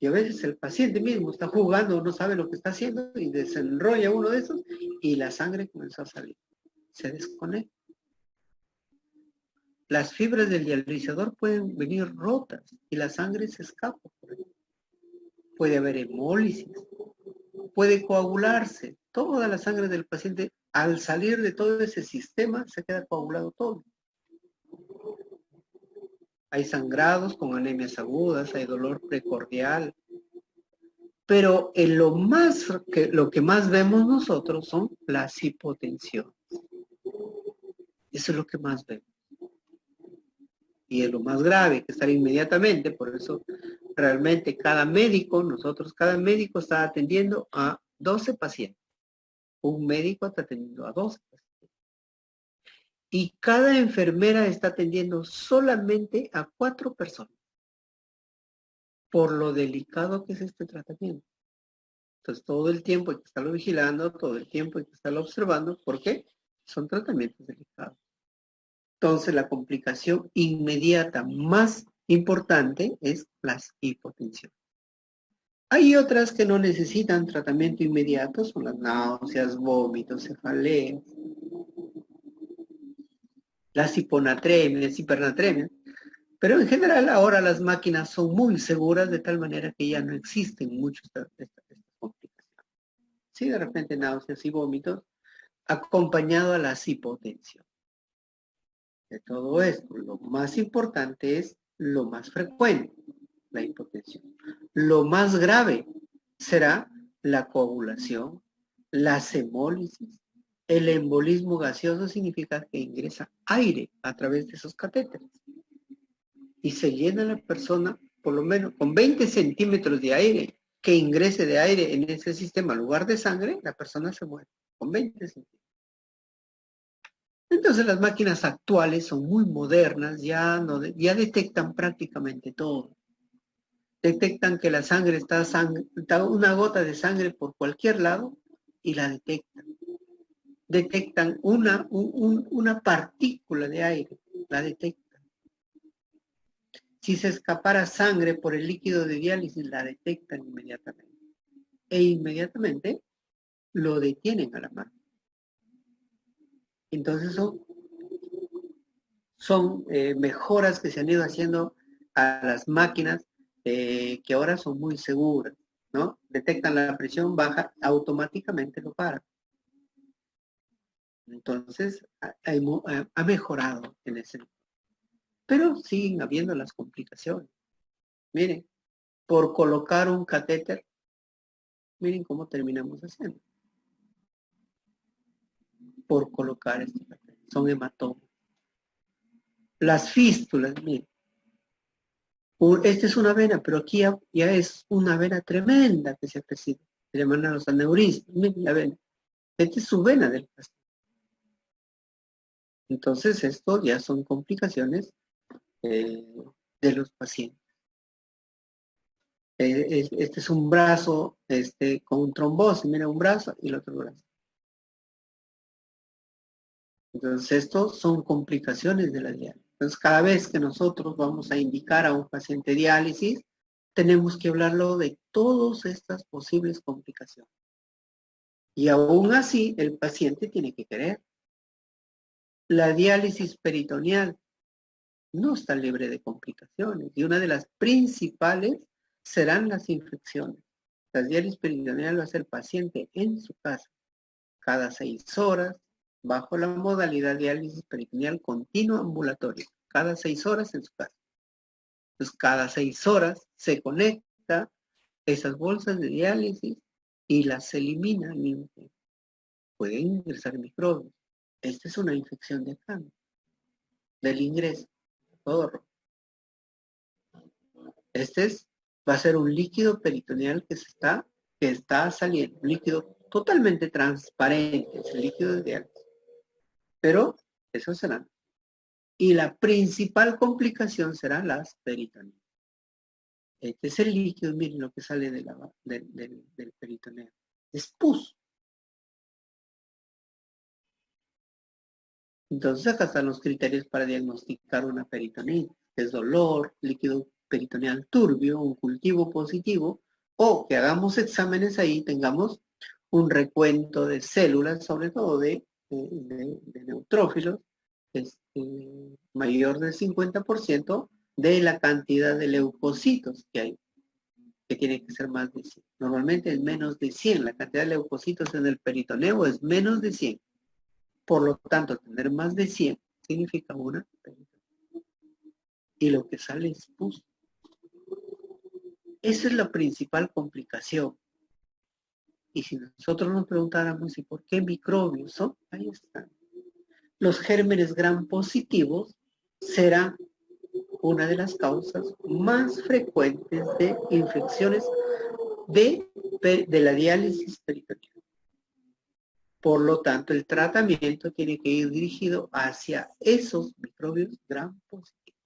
Y a veces el paciente mismo está jugando, no sabe lo que está haciendo y desenrolla uno de esos y la sangre comenzó a salir. Se desconecta. las fibras del dializador pueden venir rotas y la sangre se escapa. Puede haber hemólisis, puede coagularse. Toda la sangre del paciente, al salir de todo ese sistema, se queda coagulado todo. Hay sangrados con anemias agudas, hay dolor precordial. Pero en lo que más vemos nosotros son las hipotensiones. Eso es lo que más vemos. Y es lo más grave, que estar inmediatamente. Por eso realmente cada médico está atendiendo a 12 pacientes. Un médico está atendiendo a 12 pacientes. Y cada enfermera está atendiendo solamente a 4 personas. Por lo delicado que es este tratamiento. Entonces todo el tiempo hay que estarlo vigilando, todo el tiempo hay que estarlo observando. ¿Por qué? Son tratamientos delicados. Entonces la complicación inmediata más importante es las hipotensiones. Hay otras que no necesitan tratamiento inmediato, son las náuseas, vómitos, cefaleas, las hiponatremias, hipernatremias. Pero en general ahora las máquinas son muy seguras de tal manera que ya no existen muchas de estas complicaciones. Sí, de repente náuseas y vómitos acompañado a las hipotensión. De todo esto, lo más importante es lo más frecuente, la hipotensión. Lo más grave será la coagulación, la hemólisis. El embolismo gaseoso significa que ingresa aire a través de esos catéteres. Y se llena la persona, por lo menos con 20 centímetros de aire, que ingrese de aire en ese sistema en lugar de sangre, la persona se muere, con 20 centímetros. Entonces las máquinas actuales son muy modernas, ya detectan prácticamente todo. Detectan que la sangre está una gota de sangre por cualquier lado y la detectan. Detectan una partícula de aire, la detectan. Si se escapara sangre por el líquido de diálisis, la detectan inmediatamente. E inmediatamente lo detienen a la mano. Entonces son mejoras que se han ido haciendo a las máquinas que ahora son muy seguras, ¿no? Detectan la presión baja, automáticamente lo paran. Entonces, ha mejorado en ese. Pero siguen habiendo las complicaciones. Miren, por colocar un catéter, miren cómo terminamos haciendo. Por colocar este catéter. Son hematomas. Las fístulas, miren. Esta es una vena, pero aquí ya es una vena tremenda que se ha crecido. Se llaman los aneurismas. Miren la vena. Esta es su vena del paciente. Entonces, esto ya son complicaciones de los pacientes. Este es un brazo con trombosis. Mira, un brazo y el otro brazo. Entonces, estos son complicaciones de la diálisis. Entonces, cada vez que nosotros vamos a indicar a un paciente diálisis, tenemos que hablarlo de todas estas posibles complicaciones. Y aún así, el paciente tiene que querer. La diálisis peritoneal no está libre de complicaciones. Y una de las principales serán las infecciones. La diálisis peritoneal va a ser el paciente en su casa, cada 6 horas, bajo la modalidad de diálisis peritoneal continua ambulatoria, cada 6 horas en su casa. Entonces, cada 6 horas se conecta esas bolsas de diálisis y las elimina al mismo tiempo. Pueden ingresar microbios. Esta es una infección de acá, del ingreso, todo rojo. Va a ser un líquido peritoneal que está saliendo, un líquido totalmente transparente, es el líquido de diálisis. Pero eso será. Y la principal complicación será las peritoneas. Este es el líquido, miren lo que sale del peritoneo. Es pus. Entonces acá están los criterios para diagnosticar una peritonitis. Es dolor, líquido peritoneal turbio, un cultivo positivo, o que hagamos exámenes ahí, tengamos un recuento de células, sobre todo de neutrófilos, mayor del 50% de la cantidad de leucocitos que hay, que tiene que ser más de 100. Normalmente es menos de 100. La cantidad de leucocitos en el peritoneo es menos de 100. Por lo tanto, tener más de 100 significa una peritoneo. Y lo que sale es pus. Esa es la principal complicación. Y si nosotros nos preguntáramos, ¿y por qué microbios son? Ahí están. Los gérmenes gram positivos serán una de las causas más frecuentes de infecciones de la diálisis peritoneal. Por lo tanto, el tratamiento tiene que ir dirigido hacia esos microbios gram positivos.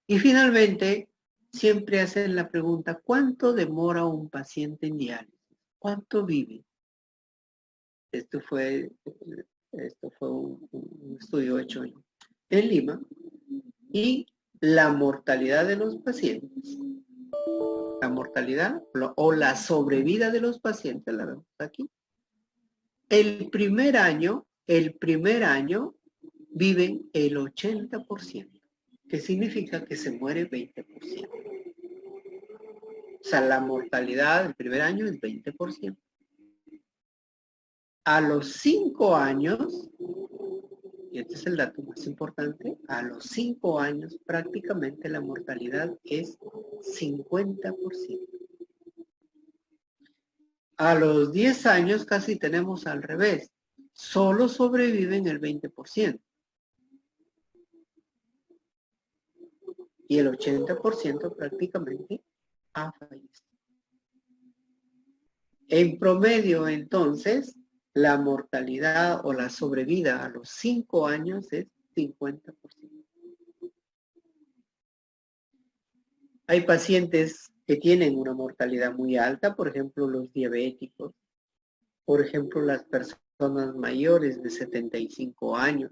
Y finalmente, siempre hacen la pregunta, ¿cuánto demora un paciente en diálisis? ¿Cuánto vive? Esto fue un estudio hecho en Lima. Y la mortalidad de los pacientes. La mortalidad o la sobrevida de los pacientes, la vemos aquí. El primer año viven el 80%, que significa que se muere 20%. O sea, la mortalidad del primer año es 20%. A los 5 años, y este es el dato más importante, a los 5 años prácticamente la mortalidad es 50%. A los 10 años casi tenemos al revés. Solo sobreviven el 20%. Y el 80% prácticamente ha fallecido. En promedio, entonces, la mortalidad o la sobrevida a los 5 años es 50%. Hay pacientes que tienen una mortalidad muy alta, por ejemplo, los diabéticos, por ejemplo, las personas mayores de 75 años,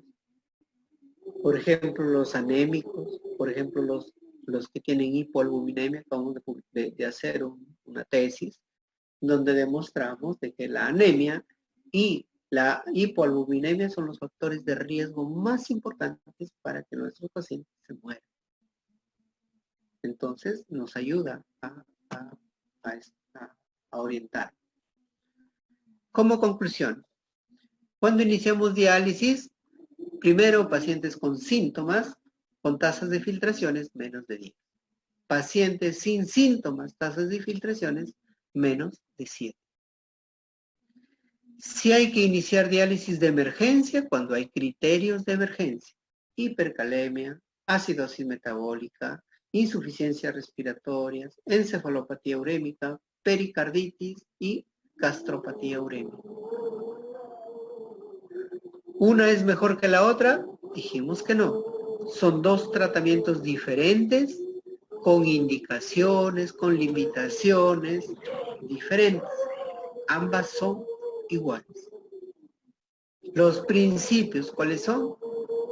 por ejemplo, los anémicos, por ejemplo, los que tienen hipoalbuminemia. Acabamos de hacer una tesis donde demostramos de que la anemia y la hipoalbuminemia son los factores de riesgo más importantes para que nuestros pacientes se mueran. Entonces, nos ayuda a orientar. Como conclusión, cuando iniciamos diálisis, primero pacientes con síntomas, con tasas de filtraciones menos de 10. Pacientes sin síntomas, tasas de filtraciones menos de 7. Si hay que iniciar diálisis de emergencia cuando hay criterios de emergencia: hipercalemia, acidosis metabólica, insuficiencia respiratoria, encefalopatía urémica, pericarditis y gastropatía urémica. ¿Una es mejor que la otra? Dijimos que no. Son dos tratamientos diferentes, con indicaciones, con limitaciones diferentes. Ambas son iguales. Los principios, ¿cuáles son?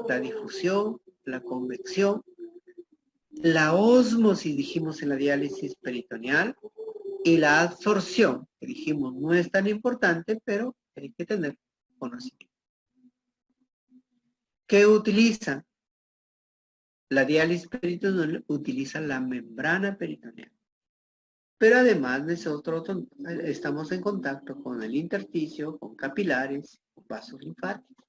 La difusión, la convección, la ósmosis, dijimos en la diálisis peritoneal, y la absorción, que dijimos no es tan importante, pero hay que tener conocimiento. ¿Qué utilizan? La diálisis peritoneal utiliza la membrana peritoneal. Pero además nosotros estamos en contacto con el intersticio, con capilares, con vasos linfáticos.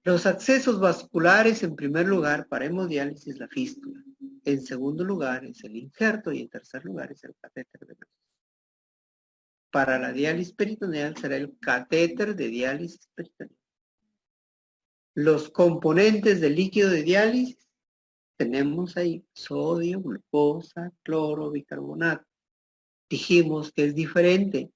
Los accesos vasculares, en primer lugar, para hemodiálisis, la fístula. En segundo lugar es el injerto y en tercer lugar es el catéter venoso. Para la diálisis peritoneal será el catéter de diálisis peritoneal. Los componentes del líquido de diálisis tenemos ahí sodio, glucosa, cloro, bicarbonato. Dijimos que es diferente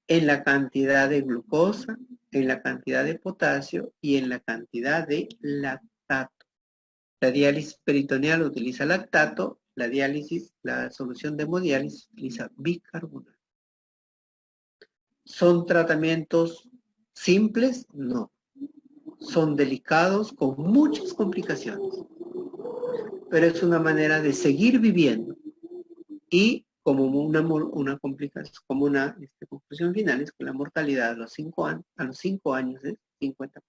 en la cantidad de glucosa, en la cantidad de potasio y en la cantidad de lactato. La diálisis peritoneal utiliza lactato, la solución de hemodiálisis utiliza bicarbonato. ¿Son tratamientos simples? No. Son delicados con muchas complicaciones. Pero es una manera de seguir viviendo y como una complicación, como una conclusión final es que la mortalidad a los 5 años es 50%.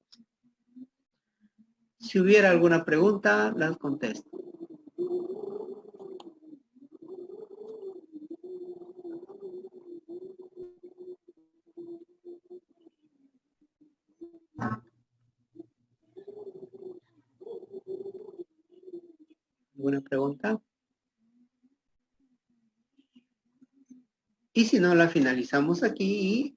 Si hubiera alguna pregunta, las contesto. ¿Alguna pregunta? Y si no, la finalizamos aquí y